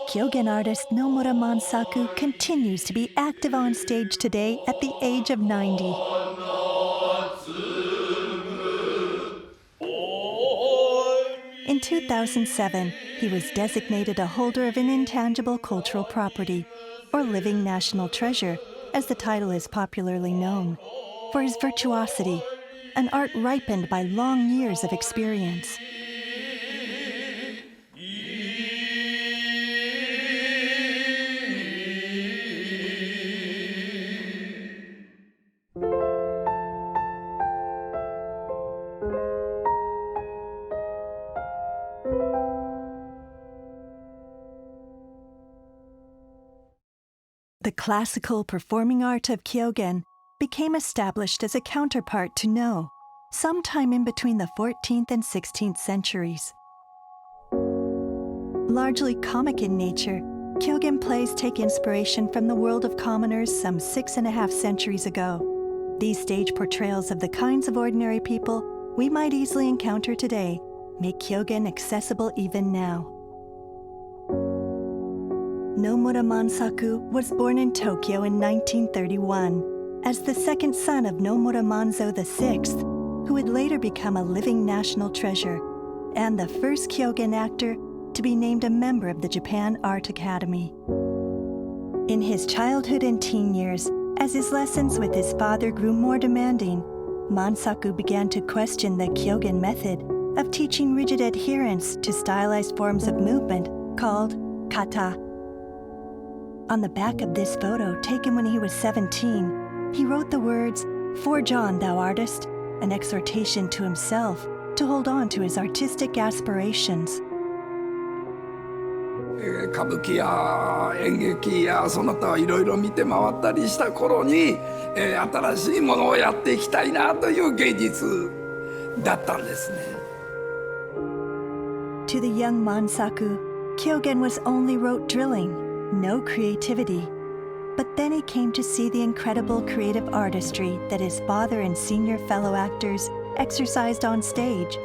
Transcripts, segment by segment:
Kyogen artist Nomura Mansaku continues to be active on stage today at the age of 90. In 2007, he was designated a holder of an intangible cultural property, or living national treasure, as the title is popularly known, for his virtuosity, an art ripened by long years of experience. The classical performing art of Kyōgen became established as a counterpart to No, sometime in between the 14th and 16th centuries. Largely comic in nature, Kyōgen plays take inspiration from the world of commoners some 6.5 centuries ago. These stage portrayals of the kinds of ordinary people we might easily encounter today make Kyōgen accessible even now. Nomura Mansaku was born in Tokyo in 1931 as the second son of Nomura Manzo VI, who would later become a living national treasure and the first Kyōgen actor to be named a member of the Japan Art Academy. In his childhood and teen years, as his lessons with his father grew more demanding, Mansaku began to question the Kyōgen method of teaching rigid adherence to stylized forms of movement called kata. On the back of this photo, taken when he was 17, he wrote the words, "Forge on, thou artist," an exhortation to himself to hold on to his artistic aspirations. 歌舞伎や演劇やその他いろいろ見て回ったりした頃に、新しいものをやっていきたいなという芸術だったんですね。To the young Mansaku, Kyōgen was only rote drilling, no creativity. But then he came to see the incredible creative artistry that his father and senior fellow actors exercised on stage,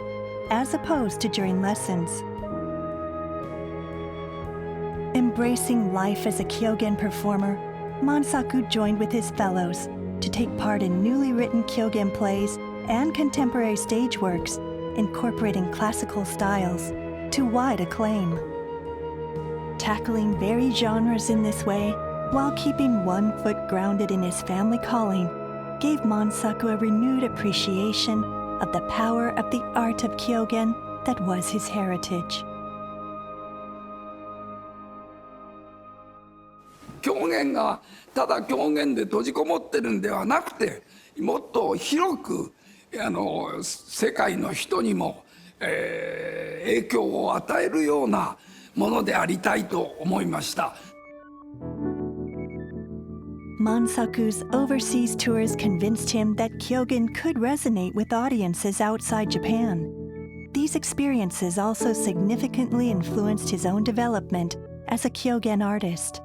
as opposed to during lessons. Embracing life as a Kyōgen performer, Mansaku joined with his fellows to take part in newly written Kyōgen plays and contemporary stage works, incorporating classical styles to wide acclaim. Tackling varied genres in this way, while keeping one foot grounded in his family calling, gave Mansaku a renewed appreciation of the power of the art of Kyōgen that was his heritage. 狂言がただ狂言で閉じこもってるんではなくて、もっと広く世界の人にも、影響を与えるようなものでありたいと思いました。Mansaku's overseas tours convinced him that Kyōgen could resonate with audiences outside Japan. These experiences also significantly influenced his own development as a Kyōgen artist.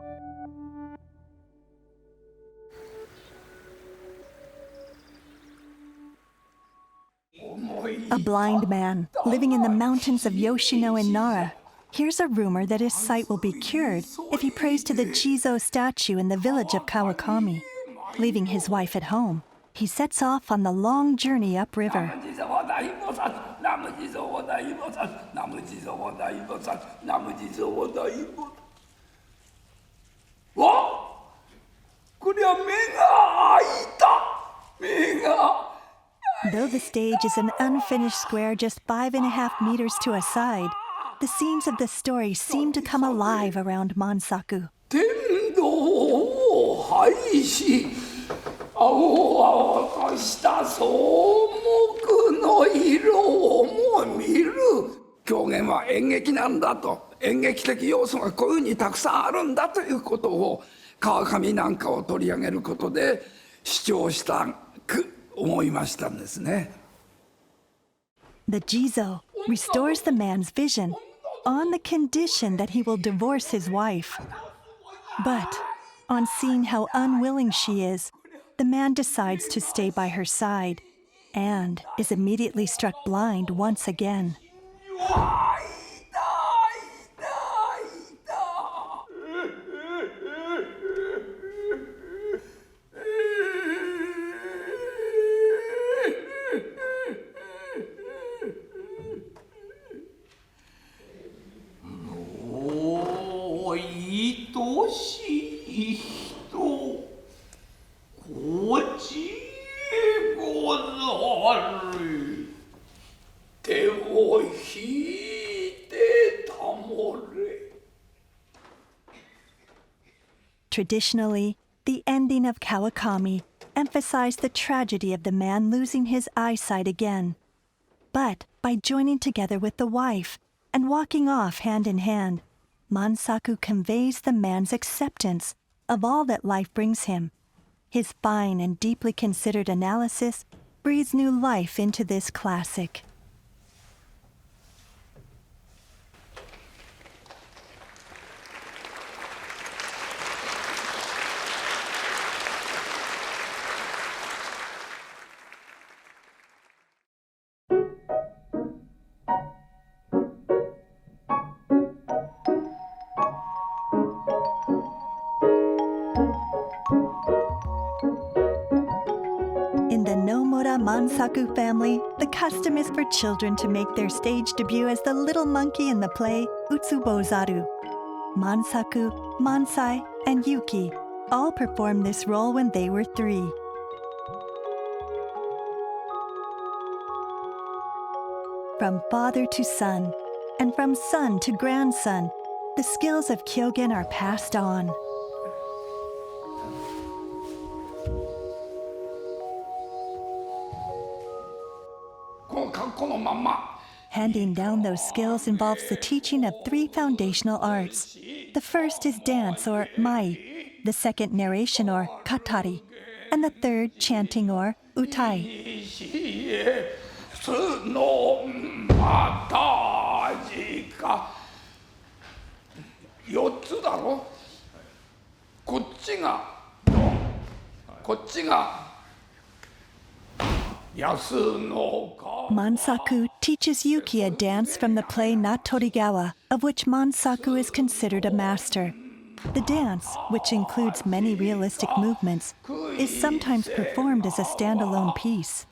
A blind man living in the mountains of Yoshino in Nara hears a rumor that his sight will be cured if he prays to the Jizo statue in the village of Kawakami. Leaving his wife at home, he sets off on the long journey upriver. Though the stage is an unfinished square just 5.5 meters to a side, the scenes of the story seem to come alive around Mansaku. 天道を拝し、青々とした草木の色をも見る。狂言は演劇なんだと、演劇的要素がこういうふうにたくさんあるんだということを川上なんかを取り上げることで主張したく思いましたんですね。The Jizo restores the man's vision on the condition that he will divorce his wife. But on seeing how unwilling she is, the man decides to stay by her side and is immediately struck blind once again. 悪い手を引いてたもれ Traditionally, the ending of Kawakami emphasized the tragedy of the man losing his eyesight again. But by joining together with the wife and walking off hand in hand, Mansaku conveys the man's acceptance of all that life brings him. His fine and deeply considered analysis breathes new life into this classic. In the Nomura Mansaku family, the custom is for children to make their stage debut as the little monkey in the play Utsubozaru. Mansaku, Mansai, and Yūki all performed this role when they were 3. From father to son, and from son to grandson, the skills of Kyogen are passed on. Handing down those skills involves the teaching of 3 foundational arts. The first is dance, or mai, the second narration, or katari, and the third chanting, or utai. Mansaku teaches Yūki a dance from the play Natorigawa, of which Mansaku is considered a master. The dance, which includes many realistic movements, is sometimes performed as a standalone piece.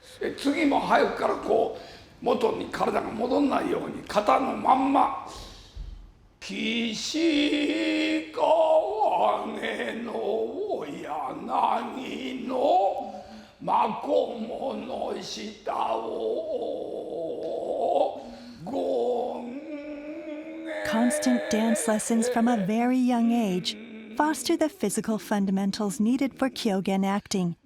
Constant dance lessons from a very young age foster the physical fundamentals needed for Kyōgen acting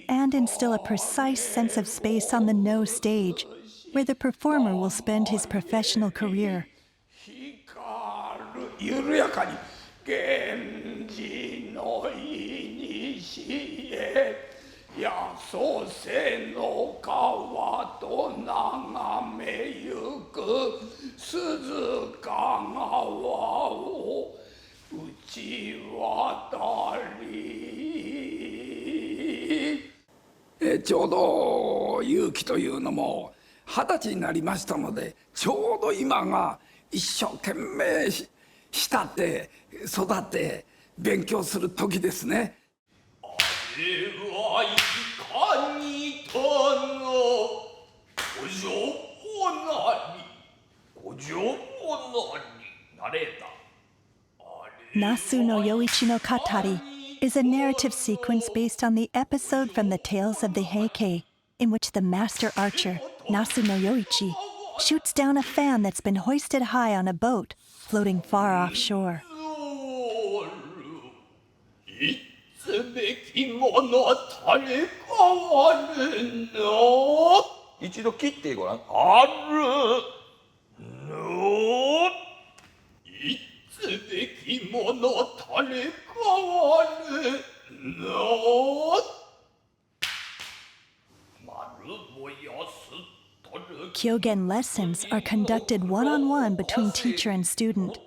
and instill a precise sense of space on the no stage, where the performer will spend his professional career. Yūki ちょうど勇気というのも20歳になりましたので、ちょうど今が一生懸命慕って育って勉強する時ですね。あれはいかにとのご情報になれた。Nasu no Yoichi no Katari is a narrative sequence based on the episode from the Tales of the Heikei, in which the master archer, Nasu no Yoichi, shoots down a fan that's been hoisted high on a boat floating far offshore. 一度切ってごらん。あるのいつべきもの垂れ変わるの丸もやすとる Kyōgen lessons are conducted one-on-one between teacher and student.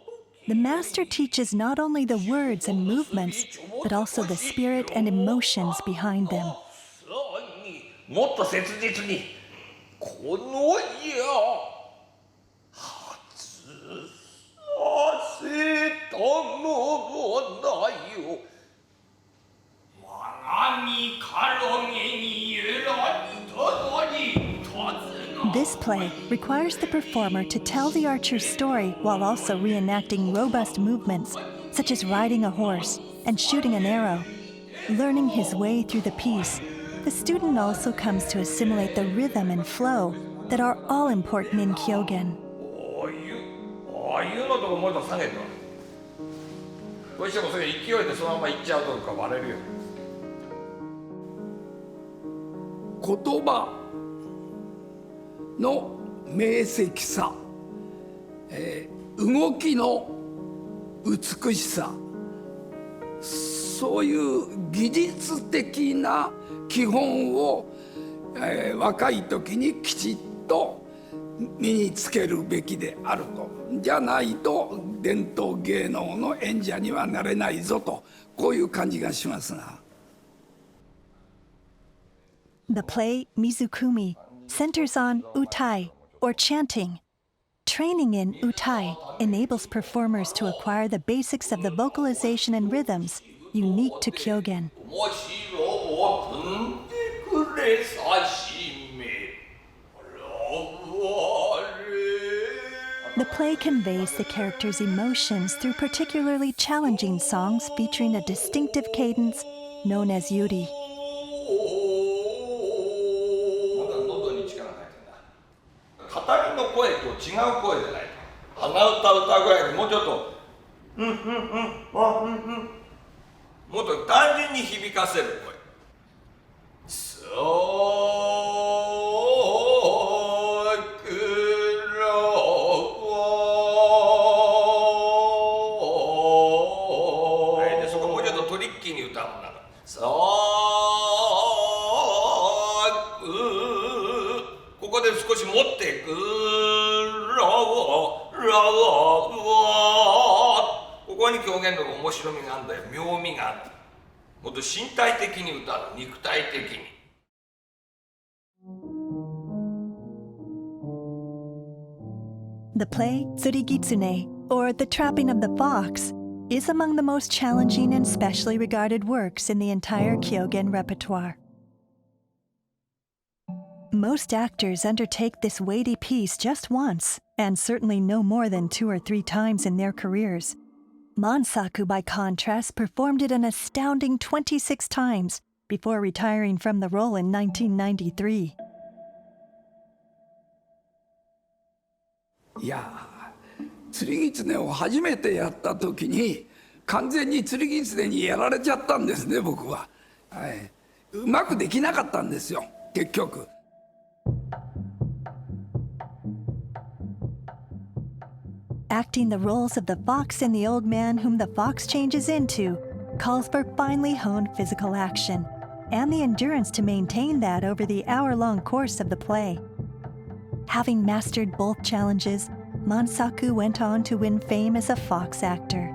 The master teaches not only the words and movements, but also the spirit and emotions behind them. もっと切実にこの矢初させたものだよ我が身からげにゆらりとどり This play requires the performer to tell the archer's story while also reenacting robust movements, such as riding a horse and shooting an arrow. Learning his way through the piece, the student also comes to assimilate the rhythm and flow that are all important in Kyōgen. ああいうのとこもうちょっと下げてどうしてもそれ勢いでそのままいっちゃうとか割れるよ。言葉の明晰さ、動きの美しさ、そういう技術的な基本を、若い時にきちっと身につけるべきであると。じゃないと伝統芸能の演者にはなれないぞと、こういう感じがしますが。The play Mizukumi centers on utai, or chanting. Training in utai enables performers to acquire the basics of the vocalization and rhythms unique to Kyōgen. The play conveys the characters' emotions through particularly challenging songs featuring a distinctive cadence known as Yūki. 語りの声と違う声でないと。鼻歌歌うぐらいにもうちょっともっと単純に響かせる声。でそこもうちょっとトリッキーに歌うもんなの。ここで少し持っていく。ここに狂言の面白みがあるんだよ。妙味がある。もっと身体的に歌う。肉体的に。The play Tsurikitsune, or The Trapping of the Fox, is among the most challenging and specially regarded works in the entire Kyōgen repertoire. Most actors undertake this weighty piece just once, and certainly no more than 2 or 3 times in their careers. Mansaku, by contrast, performed it an astounding 26 times before retiring from the role in 1993. いや、剣狐を初めてやった時に完全に剣狐にやられちゃったんですね、僕は。うまくできなかったんですよ、結局。Acting the roles of the fox and the old man whom the fox changes into calls for finely honed physical action and the endurance to maintain that over the hour-long course of the play. Having mastered both challenges, Mansaku went on to win fame as a fox actor.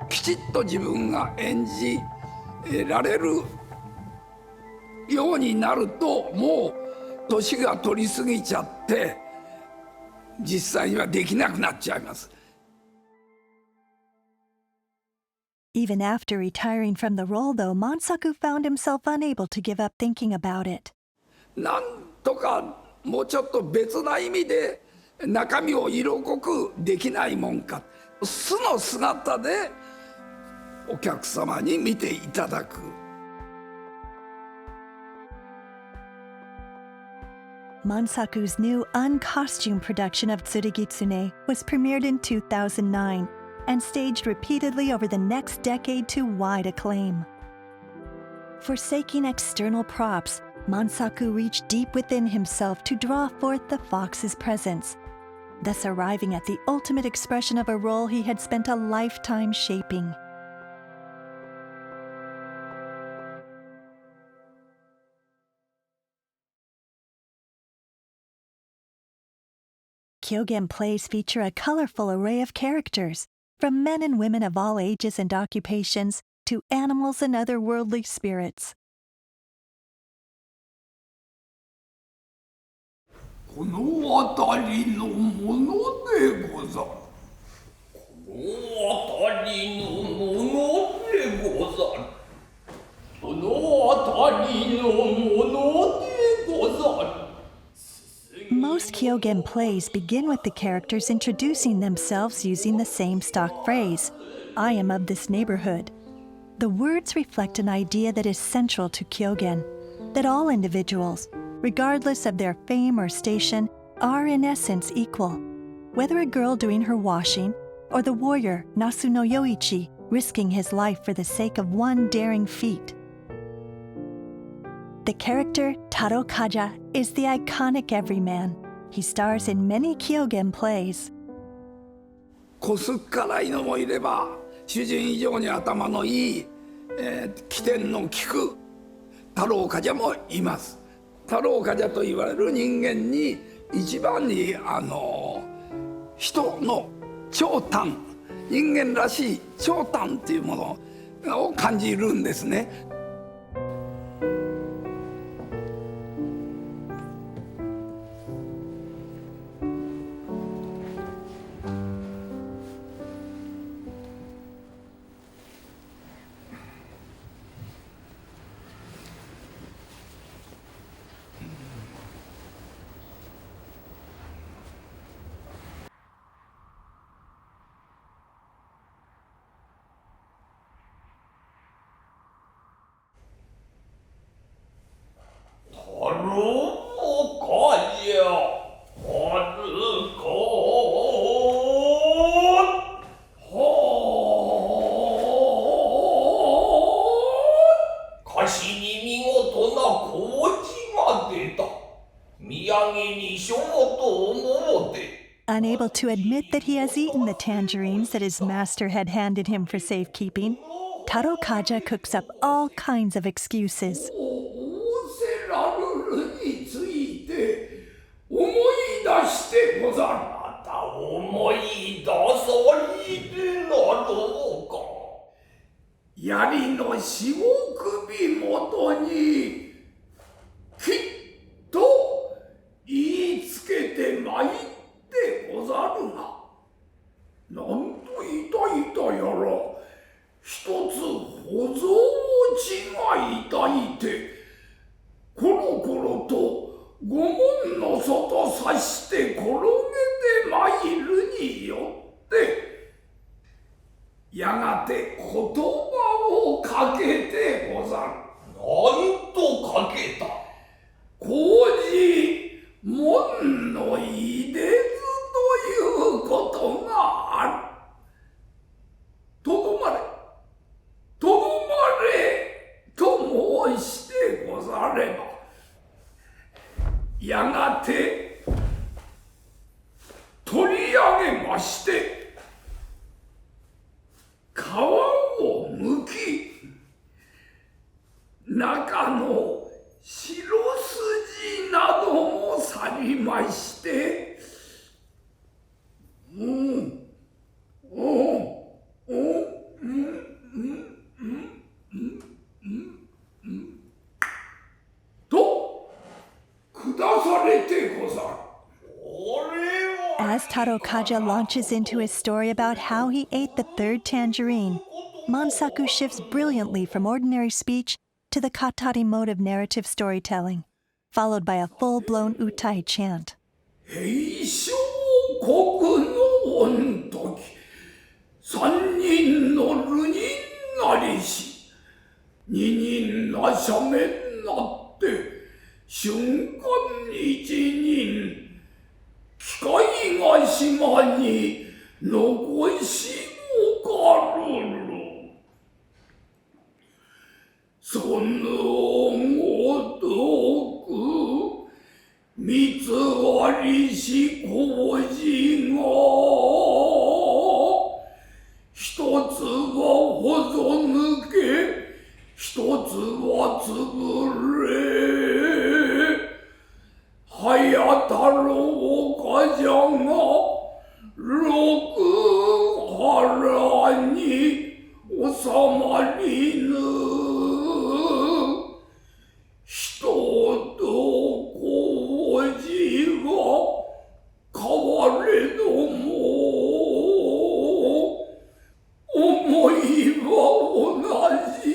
きちっと自分が演じられるようになると、もう年が取り過ぎちゃって実際にはできなくなっちゃいます。Even after retiring from the role, though, Mansaku found himself unable to give up thinking about it. なんとかもうちょっと別な意味で中身を色濃くできないもんか、素の姿でお客様に見ていただく。Mansaku's new uncostumed production of Tsurikitsune was premiered in 2009 and staged repeatedly over the next decade to wide acclaim. Forsaking external props, Mansaku reached deep within himself to draw forth the fox's presence, thus arriving at the ultimate expression of a role he had spent a lifetime shaping. Kyōgen plays feature a colorful array of characters, from men and women of all ages and occupations to animals and other worldly spirits. この辺りのものでござる。この辺りのものでござる。この辺りのものでござる。Most Kyōgen plays begin with the characters introducing themselves using the same stock phrase, "I am of this neighborhood." The words reflect an idea that is central to Kyōgen, that all individuals, regardless of their fame or station, are in essence equal. Whether a girl doing her washing, or the warrior Nasu no Yoichi risking his life for the sake of one daring feat. The character Taro Kaja is the iconic everyman. He stars in many Kyōgen plays. こすっからいのもいれば主人以上に頭のいい、起点の利く太郎冠者もいます。太郎冠者と言われる人間に一番に人の長短、人間らしい長短っていうものを感じるんですね。Unable to admit that he has eaten the tangerines that his master had handed him for safekeeping, Taro Kaja cooks up all kinds of excuses. セラルルについて思い出してござる。また思い出さいでなろうか。槍のしご首元にきっと言いつけてまいってござるが、なんといたいたやら一つ保存を違いたいて、コロコロと御門の外さして転げてまいるによって、やがて言葉をかけてござる。なんとかけた。工事門の入れずということがある。とどまれ、とどまれと申してござれば、やがて取り上げまして皮をむき、中の白筋なども去りまして、と下されてござる。As Taro Kaja launches into his story about how he ate the third tangerine, Mansaku shifts brilliantly from ordinary speech to the katari mode of narrative storytelling, followed by a full-blown utai chant. 平生国の御時、三人の流人なりし、二人な斜面なって、瞬間一人、機械が島に残しもかるる。そのごとく、三つ割りし工事が、一つはほぞ抜け、一つは潰れ、早太郎冠者が六原に収まりぬ。人と工事は変われども、思いは同じ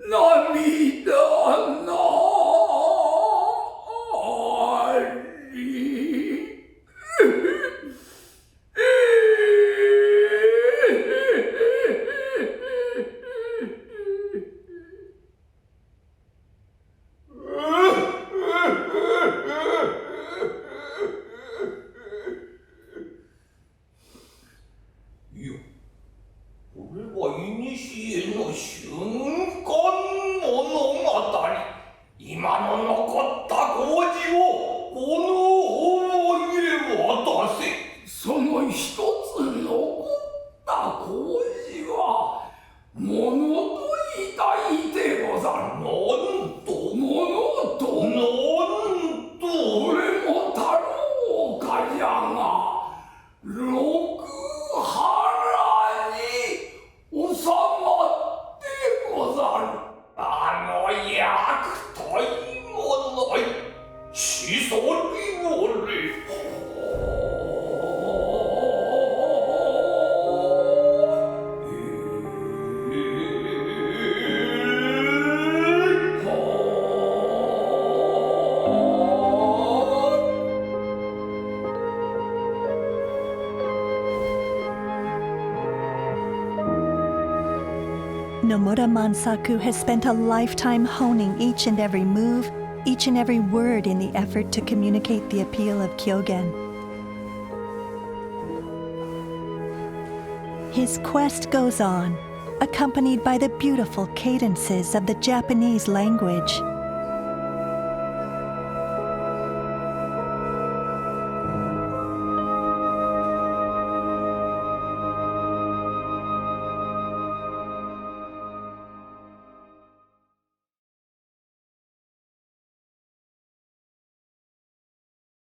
涙なり。Nomura Mansaku has spent a lifetime honing each and every move, each and every word in the effort to communicate the appeal of Kyōgen. His quest goes on, accompanied by the beautiful cadences of the Japanese language.